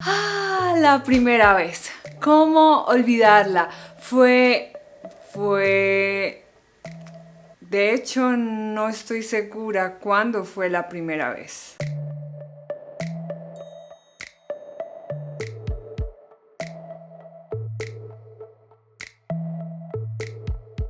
La primera vez. ¿Cómo olvidarla? Fue... De hecho, no estoy segura cuándo fue la primera vez.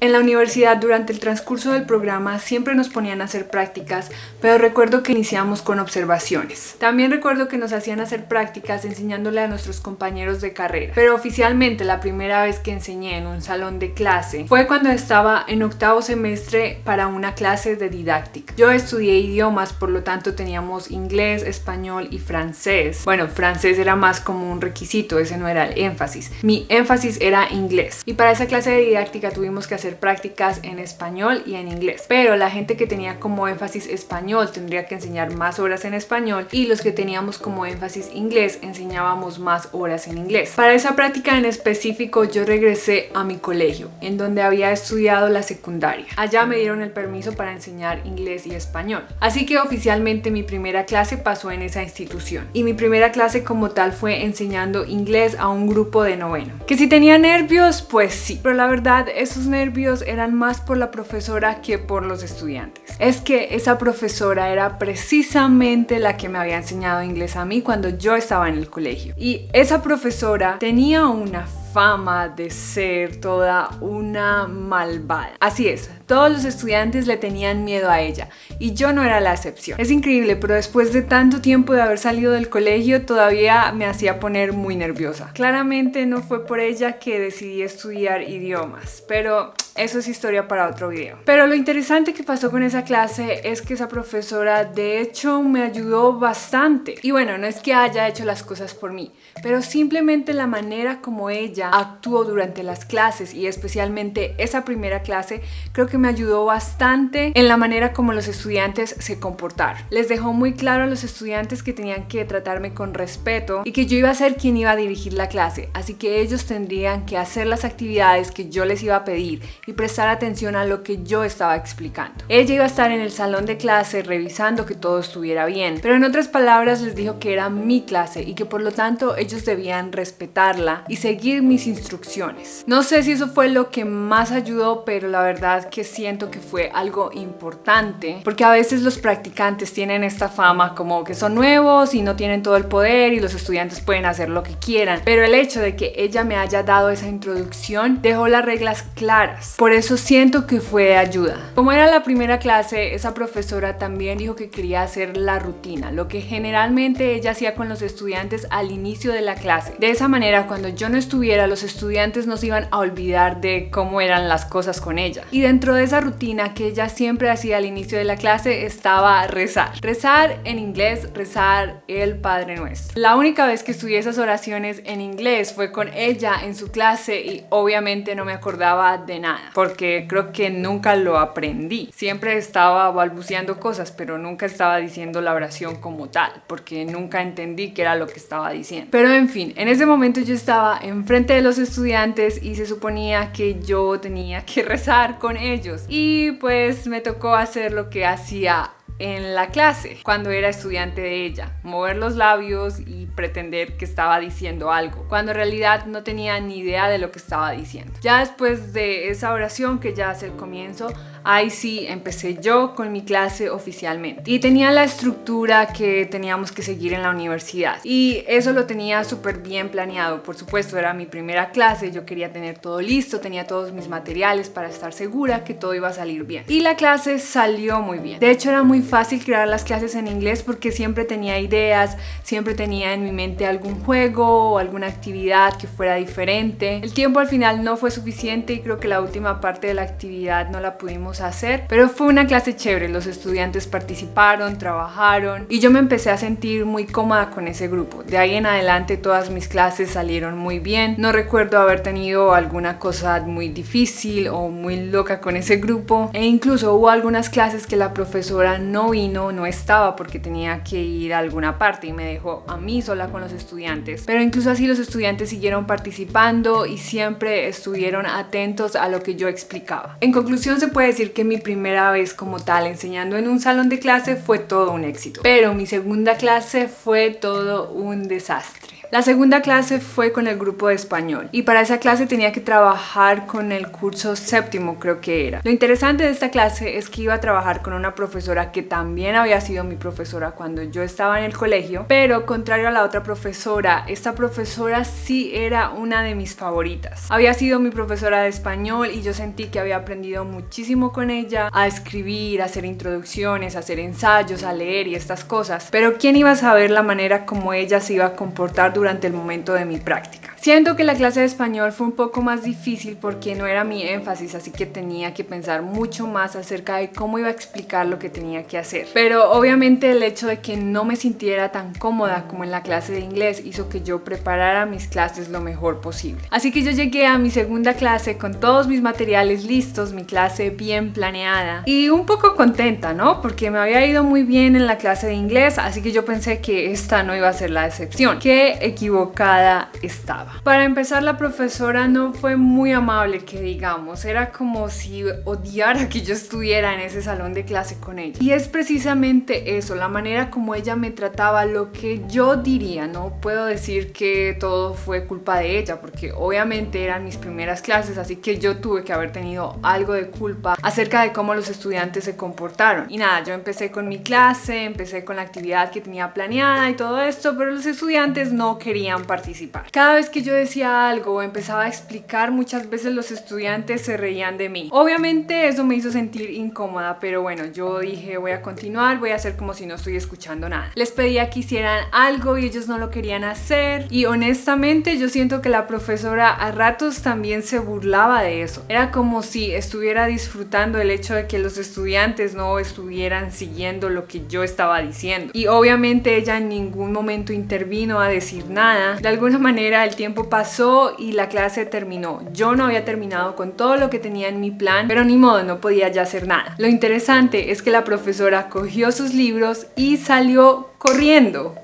En la universidad, durante el transcurso del programa, siempre nos ponían a hacer prácticas, pero recuerdo que iniciamos con observaciones. También recuerdo que nos hacían hacer prácticas enseñándole a nuestros compañeros de carrera. Pero oficialmente la primera vez que enseñé en un salón de clase fue cuando estaba en octavo semestre para una clase de didáctica. Yo estudié idiomas, por lo tanto teníamos inglés, español y francés. Bueno, francés era más como un requisito, ese no era el énfasis. Mi énfasis era inglés. Y para esa clase de didáctica tuvimos que hacer prácticas en español y en inglés, pero la gente que tenía como énfasis español tendría que enseñar más horas en español y los que teníamos como énfasis inglés enseñábamos más horas en inglés. Para esa práctica en específico yo regresé a mi colegio, en donde había estudiado la secundaria. Allá me dieron el permiso para enseñar inglés y español, así que oficialmente mi primera clase pasó en esa institución y mi primera clase como tal fue enseñando inglés a un grupo de noveno. ¿Que si tenía nervios? Pues sí, pero la verdad esos nervios eran más por la profesora que por los estudiantes. Es que esa profesora era precisamente la que me había enseñado inglés a mí cuando yo estaba en el colegio. Y esa profesora tenía una fama de ser toda una malvada. Así es, todos los estudiantes le tenían miedo a ella y yo no era la excepción. Es increíble, pero después de tanto tiempo de haber salido del colegio todavía me hacía poner muy nerviosa. Claramente no fue por ella que decidí estudiar idiomas, pero eso es historia para otro video. Pero lo interesante que pasó con esa clase es que esa profesora de hecho me ayudó bastante. Y bueno, no es que haya hecho las cosas por mí, pero simplemente la manera como ella actuó durante las clases y especialmente esa primera clase creo que me ayudó bastante en la manera como los estudiantes se comportaron. Les dejó muy claro a los estudiantes que tenían que tratarme con respeto y que yo iba a ser quien iba a dirigir la clase, así que ellos tendrían que hacer las actividades que yo les iba a pedir y prestar atención a lo que yo estaba explicando. Ella iba a estar en el salón de clase revisando que todo estuviera bien, pero en otras palabras les dijo que era mi clase y que por lo tanto ellos debían respetarla y seguir mis instrucciones. No sé si eso fue lo que más ayudó, pero la verdad que siento que fue algo importante, porque a veces los practicantes tienen esta fama como que son nuevos y no tienen todo el poder y los estudiantes pueden hacer lo que quieran, pero el hecho de que ella me haya dado esa introducción dejó las reglas claras. Por eso siento que fue de ayuda. Como era la primera clase, esa profesora también dijo que quería hacer la rutina, lo que generalmente ella hacía con los estudiantes al inicio de la clase. De esa manera, cuando yo no estuviera, los estudiantes no se iban a olvidar de cómo eran las cosas con ella. Y dentro de esa rutina que ella siempre hacía al inicio de la clase estaba rezar. Rezar en inglés, rezar el Padre Nuestro. La única vez que estudié esas oraciones en inglés fue con ella en su clase y obviamente no me acordaba de nada, porque creo que nunca lo aprendí. Siempre estaba balbuceando cosas, pero nunca estaba diciendo la oración como tal, porque nunca entendí qué era lo que estaba diciendo. Pero en fin, en ese momento yo estaba enfrente de los estudiantes y se suponía que yo tenía que rezar con ellos. Y pues me tocó hacer lo que hacía en la clase cuando era estudiante de ella, mover los labios y pretender que estaba diciendo algo, cuando en realidad no tenía ni idea de lo que estaba diciendo. Ya después de esa oración, que ya es el comienzo, ahí sí empecé yo con mi clase oficialmente y tenía la estructura que teníamos que seguir en la universidad y eso lo tenía súper bien planeado. Por supuesto, era mi primera clase, yo quería tener todo listo, tenía todos mis materiales para estar segura que todo iba a salir bien y la clase salió muy bien. De hecho, era muy fácil crear las clases en inglés porque siempre tenía ideas, siempre tenía en mi mente algún juego o alguna actividad que fuera diferente. El tiempo al final no fue suficiente y creo que la última parte de la actividad no la pudimos hacer, pero fue una clase chévere. Los estudiantes participaron, trabajaron y yo me empecé a sentir muy cómoda con ese grupo. De ahí en adelante todas mis clases salieron muy bien. No recuerdo haber tenido alguna cosa muy difícil o muy loca con ese grupo e incluso hubo algunas clases que la profesora no vino, no estaba porque tenía que ir a alguna parte y me dejó a mí sola con los estudiantes, pero incluso así los estudiantes siguieron participando y siempre estuvieron atentos a lo que yo explicaba. En conclusión, se puede decir que mi primera vez como tal enseñando en un salón de clase fue todo un éxito, pero mi segunda clase fue todo un desastre. La segunda clase fue con el grupo de español y para esa clase tenía que trabajar con el curso séptimo, creo que era. Lo interesante de esta clase es que iba a trabajar con una profesora que también había sido mi profesora cuando yo estaba en el colegio, pero contrario a la otra profesora, esta profesora sí era una de mis favoritas. Había sido mi profesora de español y yo sentí que había aprendido muchísimo con ella a escribir, a hacer introducciones, a hacer ensayos, a leer y estas cosas, pero ¿quién iba a saber la manera como ella se iba a comportar durante el momento de mi práctica? Siento que la clase de español fue un poco más difícil porque no era mi énfasis, así que tenía que pensar mucho más acerca de cómo iba a explicar lo que tenía que hacer. Pero obviamente el hecho de que no me sintiera tan cómoda como en la clase de inglés hizo que yo preparara mis clases lo mejor posible. Así que yo llegué a mi segunda clase con todos mis materiales listos, mi clase bien planeada y un poco contenta, ¿no? Porque me había ido muy bien en la clase de inglés, así que yo pensé que esta no iba a ser la excepción. Qué equivocada estaba. Para empezar, la profesora no fue muy amable, que digamos, era como si odiara que yo estuviera en ese salón de clase con ella. Y es precisamente eso, la manera como ella me trataba, lo que yo diría. No puedo decir que todo fue culpa de ella, porque obviamente eran mis primeras clases, así que yo tuve que haber tenido algo de culpa acerca de cómo los estudiantes se comportaron. Y nada, yo empecé con mi clase, empecé con la actividad que tenía planeada y todo esto, pero los estudiantes no querían participar. Cada vez que yo decía algo o empezaba a explicar, muchas veces los estudiantes se reían de mí. Obviamente eso me hizo sentir incómoda, pero bueno, yo dije voy a continuar, voy a hacer como si no estoy escuchando nada. Les pedía que hicieran algo y ellos no lo querían hacer y honestamente yo siento que la profesora a ratos también se burlaba de eso. Era como si estuviera disfrutando el hecho de que los estudiantes no estuvieran siguiendo lo que yo estaba diciendo. Y obviamente ella en ningún momento intervino a decir nada. De alguna manera el tiempo pasó y la clase terminó. Yo no había terminado con todo lo que tenía en mi plan, pero ni modo, no podía ya hacer nada. Lo interesante es que la profesora cogió sus libros y salió corriendo,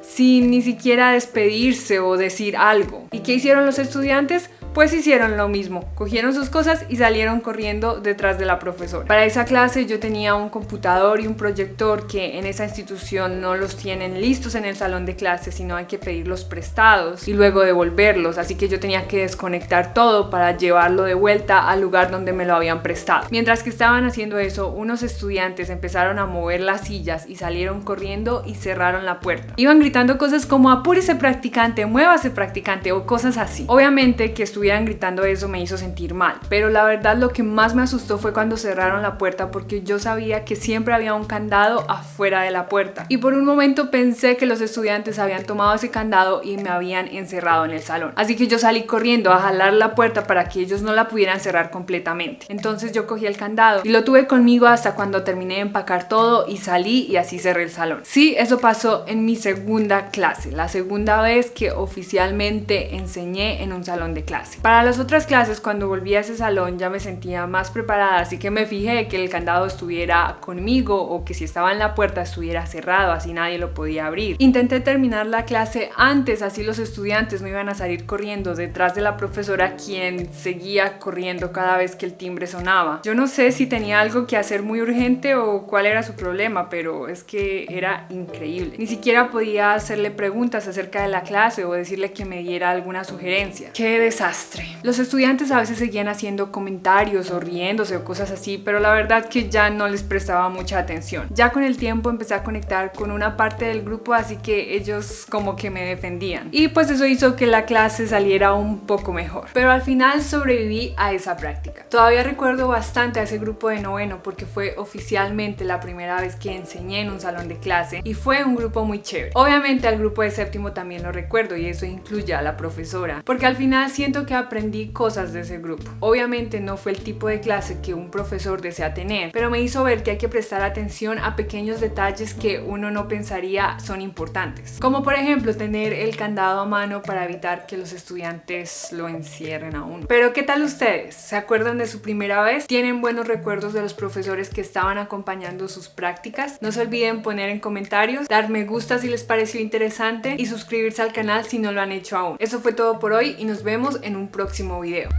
sin ni siquiera despedirse o decir algo. ¿Y qué hicieron los estudiantes? Pues hicieron lo mismo, cogieron sus cosas y salieron corriendo detrás de la profesora. Para esa clase yo tenía un computador y un proyector que en esa institución no los tienen listos en el salón de clases, sino hay que pedirlos prestados y luego devolverlos, así que yo tenía que desconectar todo para llevarlo de vuelta al lugar donde me lo habían prestado. Mientras que estaban haciendo eso, unos estudiantes empezaron a mover las sillas y salieron corriendo y cerraron la puerta. Iban gritando cosas como apúrese practicante, muévase practicante o cosas así. Obviamente que estuvieran gritando eso me hizo sentir mal, pero la verdad lo que más me asustó fue cuando cerraron la puerta, porque yo sabía que siempre había un candado afuera de la puerta y por un momento pensé que los estudiantes habían tomado ese candado y me habían encerrado en el salón, así que yo salí corriendo a jalar la puerta para que ellos no la pudieran cerrar completamente. Entonces yo cogí el candado y lo tuve conmigo hasta cuando terminé de empacar todo y salí y así cerré el salón. Sí, eso pasó en mi segunda clase, la segunda vez que oficialmente enseñé en un salón de clase. Para las otras clases, cuando volví a ese salón ya me sentía más preparada, así que me fijé que el candado estuviera conmigo o que si estaba en la puerta estuviera cerrado, así nadie lo podía abrir. Intenté terminar la clase antes, así los estudiantes no iban a salir corriendo detrás de la profesora, quien seguía corriendo cada vez que el timbre sonaba. Yo no sé si tenía algo que hacer muy urgente o cuál era su problema, pero es que era increíble. Ni siquiera podía hacerle preguntas acerca de la clase o decirle que me diera alguna sugerencia. ¡Qué desastre! Los estudiantes a veces seguían haciendo comentarios o riéndose o cosas así, pero la verdad que ya no les prestaba mucha atención. Ya con el tiempo empecé a conectar con una parte del grupo, así que ellos como que me defendían. Y pues eso hizo que la clase saliera un poco mejor. Pero al final sobreviví a esa práctica. Todavía recuerdo bastante a ese grupo de noveno porque fue oficialmente la primera vez que enseñé en un salón de clase y fue un grupo muy chévere. Obviamente al grupo de séptimo también lo recuerdo y eso incluye a la profesora, porque al final siento que aprendí cosas de ese grupo. Obviamente no fue el tipo de clase que un profesor desea tener, pero me hizo ver que hay que prestar atención a pequeños detalles que uno no pensaría son importantes, como por ejemplo tener el candado a mano para evitar que los estudiantes lo encierren a uno. Pero ¿qué tal ustedes? ¿Se acuerdan de su primera vez? ¿Tienen buenos recuerdos de los profesores que estaban acompañando sus prácticas? No se olviden poner en comentarios, dar me gusta si les pareció interesante y suscribirse al canal si no lo han hecho aún. Eso fue todo por hoy y nos vemos en un próximo video.